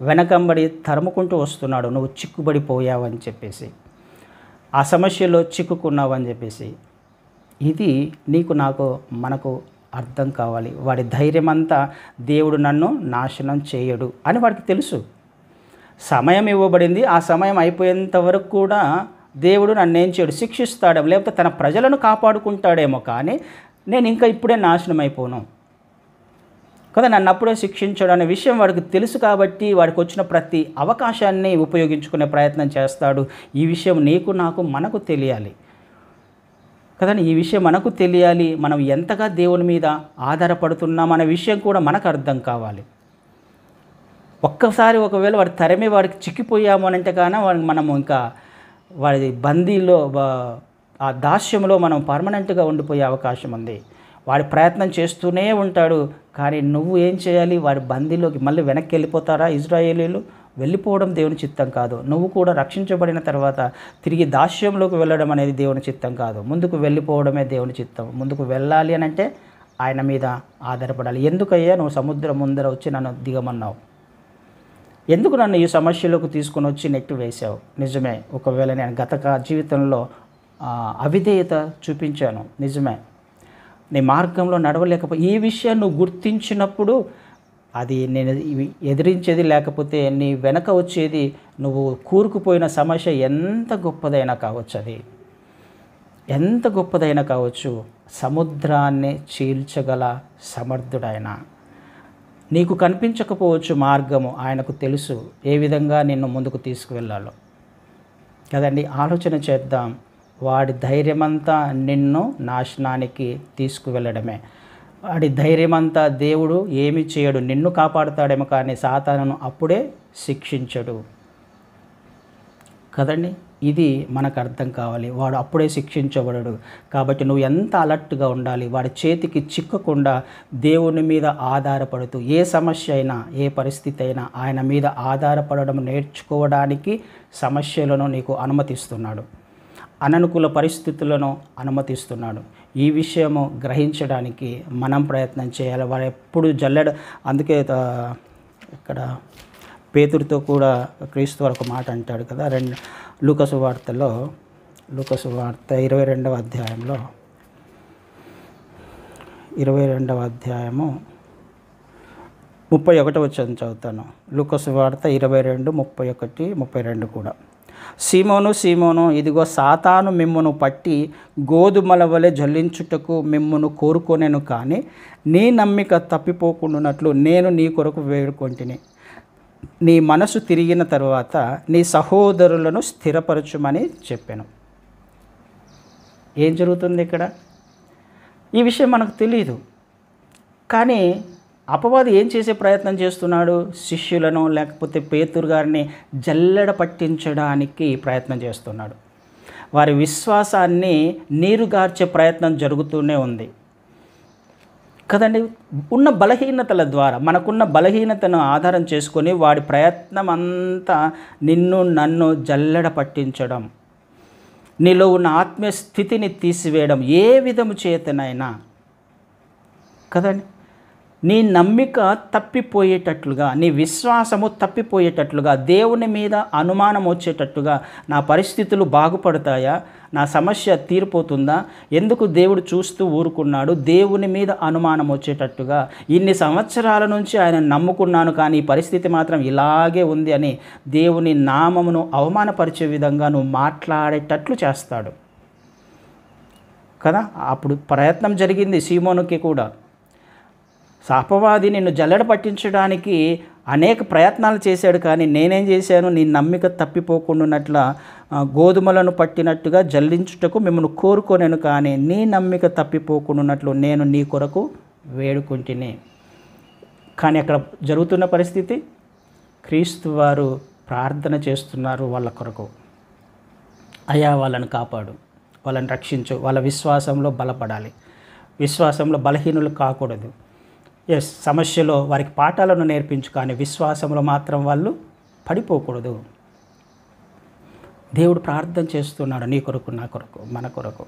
వెనకంబడి తరుముకుంటూ వస్తున్నాడు. నువ్వు చిక్కుబడిపోయావని చెప్పేసి, ఆ సమస్యలో చిక్కుకున్నావని చెప్పేసి. ఇది నీకు నాకు మనకు అర్థం కావాలి. వాడి ధైర్యం అంతా దేవుడు నన్ను నాశనం చేయడు అని వాడికి తెలుసు. సమయం ఇవ్వబడింది, ఆ సమయం అయిపోయేంత వరకు కూడా దేవుడు నన్ను ఏం చేయడు, శిక్షిస్తాడేమో, లేకపోతే తన ప్రజలను కాపాడుకుంటాడేమో, కానీ నేను ఇంకా ఇప్పుడే నాశనం అయిపోను కదా, నన్ను అప్పుడే శిక్షించడు అనే విషయం వాడికి తెలుసు. కాబట్టి వాడికి వచ్చిన ప్రతి అవకాశాన్ని ఉపయోగించుకునే ప్రయత్నం చేస్తాడు. ఈ విషయం నీకు నాకు మనకు తెలియాలి కదండి. ఈ విషయం మనకు తెలియాలి. మనం ఎంతగా దేవుని మీద ఆధారపడుతున్నాం అనే విషయం కూడా మనకు అర్థం కావాలి. ఒక్కసారి ఒకవేళ వాడి తరమే వాడికి చిక్కిపోయాము అని అంటే కానీ మనము ఇంకా వాడి బందీలో, ఆ దాస్యంలో మనం పర్మనెంట్గా ఉండిపోయే అవకాశం ఉంది. వాడి ప్రయత్నం చేస్తూనే ఉంటాడు. కానీ నువ్వు ఏం చేయాలి? వాడి బందీలోకి మళ్ళీ వెనక్కి వెళ్ళిపోతారా ఇశ్రాయేలీయులు? వెళ్ళిపోవడం దేవుని చిత్తం కాదు. నువ్వు కూడా రక్షించబడిన తర్వాత తిరిగి దాస్యంలోకి వెళ్ళడం అనేది దేవుని చిత్తం కాదు. ముందుకు వెళ్ళిపోవడమే దేవుని చిత్తం. ముందుకు వెళ్ళాలి అని అంటే ఆయన మీద ఆధారపడాలి. ఎందుకయ్యా నువ్వు సముద్రం ముందర వచ్చి నన్ను దిగమన్నావు? ఎందుకు నన్ను ఈ సమస్యలోకి తీసుకొని వచ్చి నెట్టు వేశావు? నిజమే, ఒకవేళ నేను గత జీవితంలో అవిధేయత చూపించాను, నిజమే, నీ మార్గంలో నడవలేకపోయి, ఈ విషయాన్ని నువ్వు గుర్తించినప్పుడు అది నేను ఎదిరించేది, లేకపోతే నీ వెనక వచ్చేది నువ్వు కూరుకుపోయిన సమస్య ఎంత గొప్పదైనా కావచ్చు, అది ఎంత గొప్పదైనా కావచ్చు, సముద్రాన్ని చీల్చగల సమర్థుడైన. నీకు కనిపించకపోవచ్చు మార్గము, ఆయనకు తెలుసు ఏ విధంగా నిన్ను ముందుకు తీసుకువెళ్ళాలో కదండి. ఆలోచన చేద్దాం. వాడి ధైర్యమంతా నిన్ను నాశనానికి తీసుకువెళ్ళడమే. వాడి ధైర్యమంతా దేవుడు ఏమి చేయడు, నిన్ను కాపాడుతాడేమో కానీ సాతానును అప్పుడే శిక్షించడు కదండి. ఇది మనకు అర్థం కావాలి. వాడు అప్పుడే శిక్షించబడడు. కాబట్టి నువ్వు ఎంత అలర్ట్గా ఉండాలి, వాడి చేతికి చిక్కకుండా దేవుని మీద ఆధారపడుతూ, ఏ సమస్య అయినా ఏ పరిస్థితి అయినా ఆయన మీద ఆధారపడడం నేర్చుకోవడానికి సమస్యలను నీకు అనుమతిస్తున్నాడు, అననుకూల పరిస్థితులను అనుమతిస్తున్నాడు. ఈ విషయము గ్రహించడానికి మనం ప్రయత్నం చేయాలి. వాడు ఎప్పుడు అందుకే ఇక్కడ పేతురుతో కూడా క్రీస్తు ఒక మాట అంటాడు కదా, లూకాసు వార్తలో, లూకాసు వార్త 22వ అధ్యాయంలో 22వ అధ్యాయము 31వ వచనం చదువుతాను. లూకాసు వార్త 22, 31, 32 కూడా. సీమోను, సీమోను, ఇదిగో సాతాను మిమ్మును పట్టి గోధుమల వలె జల్లించుటకు మిమ్మును కోరుకొనెను, కానీ నీ నమ్మిక తప్పిపోకుండానట్లు నేను నీ కొరకు వేడుకొంటిని. నీ మనసు తిరిగిన తర్వాత నీ సహోదరులను స్థిరపరచుమని చెప్పాను. ఏం జరుగుతుంది ఇక్కడ? ఈ విషయం మనకు తెలియదు. కానీ అపవాది ఏం చేసే ప్రయత్నం చేస్తున్నాడు? శిష్యులను, లేకపోతే పేతురు గారిని జల్లెడ పట్టించడానికి ప్రయత్నం చేస్తున్నాడు. వారి విశ్వాసాన్ని నీరుగార్చే ప్రయత్నం జరుగుతూనే ఉంది కదండి. ఉన్న బలహీనతల ద్వారా, మనకున్న బలహీనతను ఆధారం చేసుకొని వాడి ప్రయత్నం అంతా నిన్ను నన్ను జల్లెడ పట్టించడం, నీలో ఉన్న ఆత్మీయ స్థితిని తీసివేయడం, ఏ విధము చేతనైనా కదండి. నీ నమ్మిక తప్పిపోయేటట్లుగా, నీ విశ్వాసము తప్పిపోయేటట్లుగా, దేవుని మీద అనుమానం వచ్చేటట్టుగా, నా పరిస్థితులు బాగుపడతాయా, నా సమస్య తీరిపోతుందా, ఎందుకు దేవుడు చూస్తూ ఊరుకున్నాడు, దేవుని మీద అనుమానం వచ్చేటట్టుగా, ఇన్ని సంవత్సరాల నుంచి ఆయన నమ్ముకున్నాను కానీ ఈ పరిస్థితి మాత్రం ఇలాగే ఉంది అని దేవుని నామమును అవమానపరిచే విధంగా నువ్వు మాట్లాడేటట్లు చేస్తాడు కదా. అప్పుడు ప్రయత్నం జరిగింది సీమోనుకి కూడా. అపవాది నిన్ను జల్లెడ పట్టించడానికి అనేక ప్రయత్నాలు చేశాడు, కానీ నేనేం చేశాను, నీ నమ్మిక తప్పిపోకుండానట్ల గోధుమలను పట్టినట్టుగా జల్లించుటకు మిమ్మల్ని కోరుకోనేను, కానీ నీ నమ్మిక తప్పిపోకుండానట్లు నేను నీ కొరకు వేడుకుంటుని. కానీ అక్కడ జరుగుతున్న పరిస్థితి, క్రీస్తు వారు ప్రార్థన చేస్తున్నారు వాళ్ళ కొరకు. అయ్యా వాళ్ళని కాపాడు, వాళ్ళని రక్షించు, వాళ్ళ విశ్వాసంలో బలపడాలి, విశ్వాసంలో బలహీనులు కాకూడదు. సమస్యలో వారికి పాఠాలను నేర్పించు, కానీ విశ్వాసంలో మాత్రం వాళ్ళు పడిపోకూడదు. దేవుడు ప్రార్థన చేస్తున్నాడు నీ కొరకు, నా కొరకు, మన కొరకు.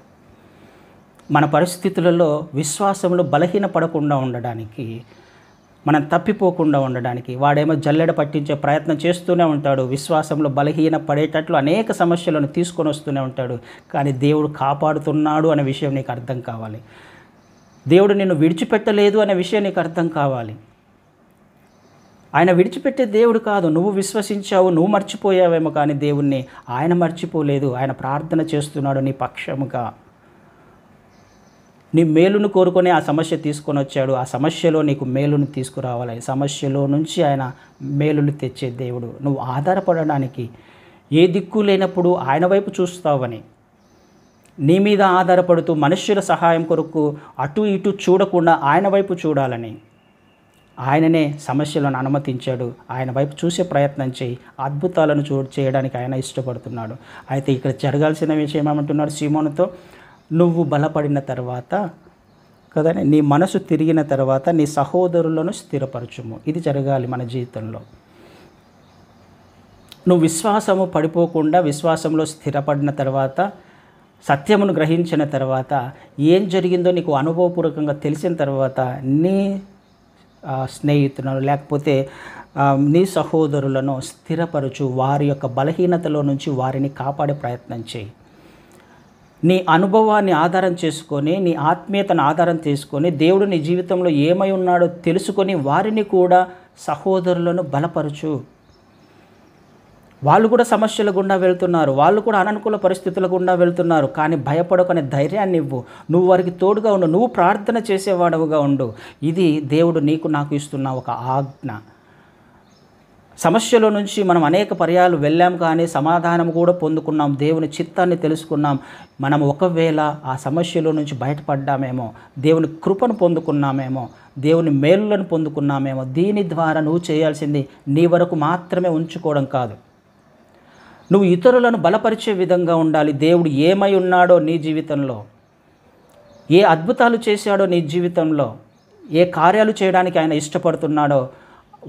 మన పరిస్థితులలో విశ్వాసంలో బలహీనపడకుండా ఉండడానికి, మనం తప్పిపోకుండా ఉండడానికి వాడేమో జల్లెడ పట్టించే ప్రయత్నం చేస్తూనే ఉంటాడు, విశ్వాసంలో బలహీన పడేటట్లు అనేక సమస్యలను తీసుకొని వస్తూనే ఉంటాడు. కానీ దేవుడు కాపాడుతున్నాడు అనే విషయం నీకు అర్థం కావాలి. దేవుడు నిన్ను విడిచిపెట్టలేదు అనే విషయం నీకు అర్థం కావాలి. ఆయన విడిచిపెట్టే దేవుడు కాదు. నువ్వు విశ్వసించావు, నువ్వు మర్చిపోయావేమో, కానీ దేవుణ్ణి ఆయన మర్చిపోలేదు. ఆయన ప్రార్థన చేస్తున్నాడు నీ పక్షముగా. నీ మేలును కోరుకొని ఆ సమస్య తీసుకొని వచ్చాడు. ఆ సమస్యలో నీకు మేలును తీసుకురావాలి. సమస్యలో నుంచి ఆయన మేలును తెచ్చే దేవుడు. నువ్వు ఆధారపడడానికి ఏ దిక్కు లేనప్పుడు ఆయన వైపు చూస్తావని, నీ మీద ఆధారపడుతూ మనుష్యుల సహాయం కొరకు అటు ఇటు చూడకుండా ఆయన వైపు చూడాలని ఆయననే సమస్యలను అనుమతించాడు. ఆయన వైపు చూసే ప్రయత్నం చేయి, అద్భుతాలను చేయడానికి ఆయన ఇష్టపడుతున్నాడు. అయితే ఇక్కడ జరగాల్సిన విషయం ఏమంటున్నాడు సీమోనుతో, నువ్వు బలపడిన తర్వాత కదా, నీ మనసు తిరిగిన తర్వాత నీ సహోదరులను స్థిరపరచుము. ఇది జరగాలి మన జీవితంలో. నువ్వు విశ్వాసము పడిపోకుండా విశ్వాసంలో స్థిరపడిన తర్వాత, సత్యమును గ్రహించిన తర్వాత, ఏం జరిగిందో నీకు అనుభవపూర్వకంగా తెలిసిన తర్వాత నీ స్నేహితులను లేకపోతే నీ సహోదరులను స్థిరపరచు. వారి యొక్క బలహీనతలో నుంచి వారిని కాపాడే ప్రయత్నం చేయి. నీ అనుభవాన్ని ఆధారం చేసుకొని, నీ ఆత్మీయతను ఆధారం చేసుకొని, దేవుడు నీ జీవితంలో ఏమై ఉన్నాడో తెలుసుకొని వారిని కూడా, సహోదరులను బలపరచు. వాళ్ళు కూడా సమస్యల గుండా వెళ్తున్నారు, వాళ్ళు కూడా అననుకూల పరిస్థితుల గుండా వెళ్తున్నారు, కానీ భయపడకనే ధైర్యాన్ని ఇవ్వు. నువ్వు వారికి తోడుగా ఉండు, నువ్వు ప్రార్థన చేసేవాడవుగా ఉండు. ఇది దేవుడు నీకు నాకు ఇస్తున్న ఒక ఆజ్ఞ. సమస్యలో నుంచి మనం అనేక పర్యాలు వెళ్ళాం, కానీ సమాధానం కూడా పొందుకున్నాం, దేవుని చిత్తాన్ని తెలుసుకున్నాం. మనం ఒకవేళ ఆ సమస్యలో నుంచి బయటపడ్డామేమో, దేవుని కృపను పొందుకున్నామేమో, దేవుని మేలులను పొందుకున్నామేమో. దీని ద్వారా నువ్వు చేయాల్సింది నీ వరకు మాత్రమే ఉంచుకోవడం కాదు, నువ్వు ఇతరులను బలపరిచే విధంగా ఉండాలి. దేవుడు ఏమై ఉన్నాడో నీ జీవితంలో, ఏ అద్భుతాలు చేశాడో నీ జీవితంలో, ఏ కార్యాలు చేయడానికి ఆయన ఇష్టపడుతున్నాడో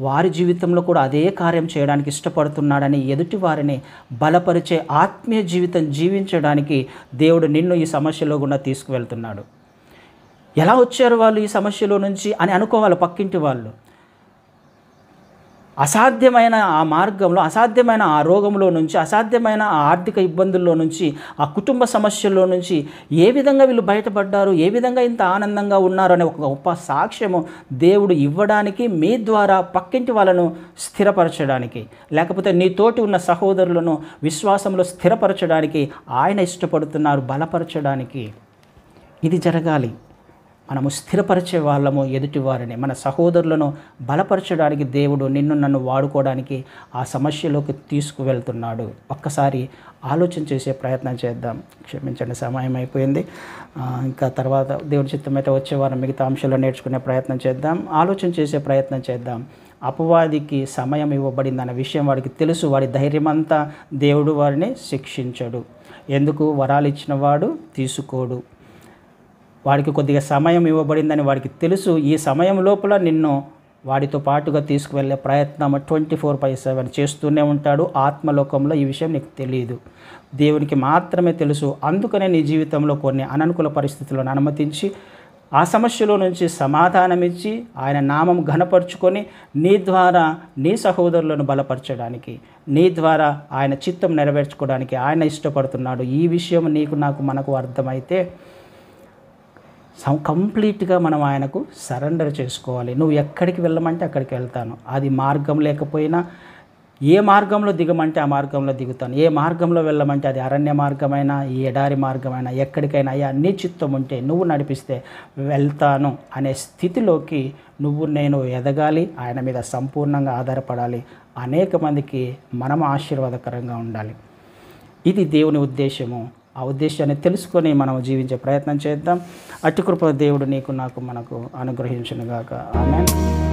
వారి జీవితంలో కూడా అదే కార్యం చేయడానికి ఇష్టపడుతున్నాడని ఎదుటి వారిని బలపరిచే ఆత్మీయ జీవితం జీవించడానికి దేవుడు నిన్ను ఈ సమస్యలో గుండా తీసుకువెళ్తున్నాడు. ఎలా వచ్చారు వాళ్ళు ఈ సమస్యలో నుంచి అని అనుకోవాలి పక్కింటి వాళ్ళు. అసాధ్యమైన ఆ మార్గంలో, అసాధ్యమైన ఆ రోగంలో నుంచి, అసాధ్యమైన ఆ ఆర్థిక ఇబ్బందుల్లో నుంచి, ఆ కుటుంబ సమస్యల్లో నుంచి ఏ విధంగా వీళ్ళు బయటపడ్డారు, ఏ విధంగా ఇంత ఆనందంగా ఉన్నారు అనే ఒక గొప్ప సాక్ష్యము దేవుడు ఇవ్వడానికి, మీ ద్వారా పక్కింటి వాళ్ళను స్థిరపరచడానికి, లేకపోతే నీ తోటి ఉన్న సహోదరులను విశ్వాసంలో స్థిరపరచడానికి ఆయన ఇష్టపడుతున్నారు, బలపరచడానికి. ఇది జరగాలి. మనము స్థిరపరిచే వాళ్ళము ఎదుటి వారిని, మన సహోదరులను బలపరచడానికి దేవుడు నిన్ను నన్ను వాడుకోవడానికి ఆ సమస్యలోకి తీసుకువెళ్తున్నాడు. ఒక్కసారి ఆలోచన చేసే ప్రయత్నం చేద్దాం. క్షమించండి, సమయం అయిపోయింది. ఇంకా తర్వాత దేవుడి చిత్తమైతే వచ్చే వారం మిగతా అంశాలు నేర్చుకునే ప్రయత్నం చేద్దాం. ఆలోచన చేసే ప్రయత్నం చేద్దాం. అపవాదికి సమయం ఇవ్వబడిందన్న విషయం వాడికి తెలుసు. వాడి ధైర్యమంతా దేవుడు వారిని శిక్షించడు. ఎందుకు? వరాలు ఇచ్చిన వాడు తీసుకోడు. వాడికి కొద్దిగా సమయం ఇవ్వబడిందని వాడికి తెలుసు. ఈ సమయం లోపల నిన్ను వాడితో పాటుగా తీసుకువెళ్ళే ప్రయత్నం 24/7 చేస్తూనే ఉంటాడు. ఆత్మలోకంలో ఈ విషయం నీకు తెలియదు, దేవునికి మాత్రమే తెలుసు. అందుకనే నీ జీవితంలో కొన్ని అననుకూల పరిస్థితులను అనుమతించి ఆ సమస్యలో నుంచి సమాధానమిచ్చి ఆయన నామం ఘనపరుచుకొని నీ ద్వారా నీ సహోదరులను బలపరచడానికి, నీ ద్వారా ఆయన చిత్తం నెరవేర్చుకోవడానికి ఆయన ఇష్టపడుతున్నాడు. ఈ విషయం నీకు నాకు మనకు అర్థమైతే కంప్లీట్గా మనం ఆయనకు సరెండర్ చేసుకోవాలి. నువ్వు ఎక్కడికి వెళ్ళమంటే అక్కడికి వెళ్తాను. అది మార్గం లేకపోయినా, ఏ మార్గంలో దిగమంటే ఆ మార్గంలో దిగుతాను. ఏ మార్గంలో వెళ్ళమంటే అది అరణ్య మార్గమైనా, ఈ ఎడారి మార్గమైనా, ఎక్కడికైనా అయ్యా నీ చిత్తం ఉంటే నువ్వు నడిపిస్తే వెళ్తాను అనే స్థితిలోకి నువ్వు నేను ఎదగాలి. ఆయన మీద సంపూర్ణంగా ఆధారపడాలి. అనేక మందికి మనం ఆశీర్వాదకరంగా ఉండాలి. ఇది దేవుని ఉద్దేశము. ఆ ఉద్దేశాన్ని తెలుసుకొని మనం జీవించే ప్రయత్నం చేద్దాం. అట్టి కృప దేవుడు నీకు నాకు మనకు అనుగ్రహించునుగాక. ఆమేన్.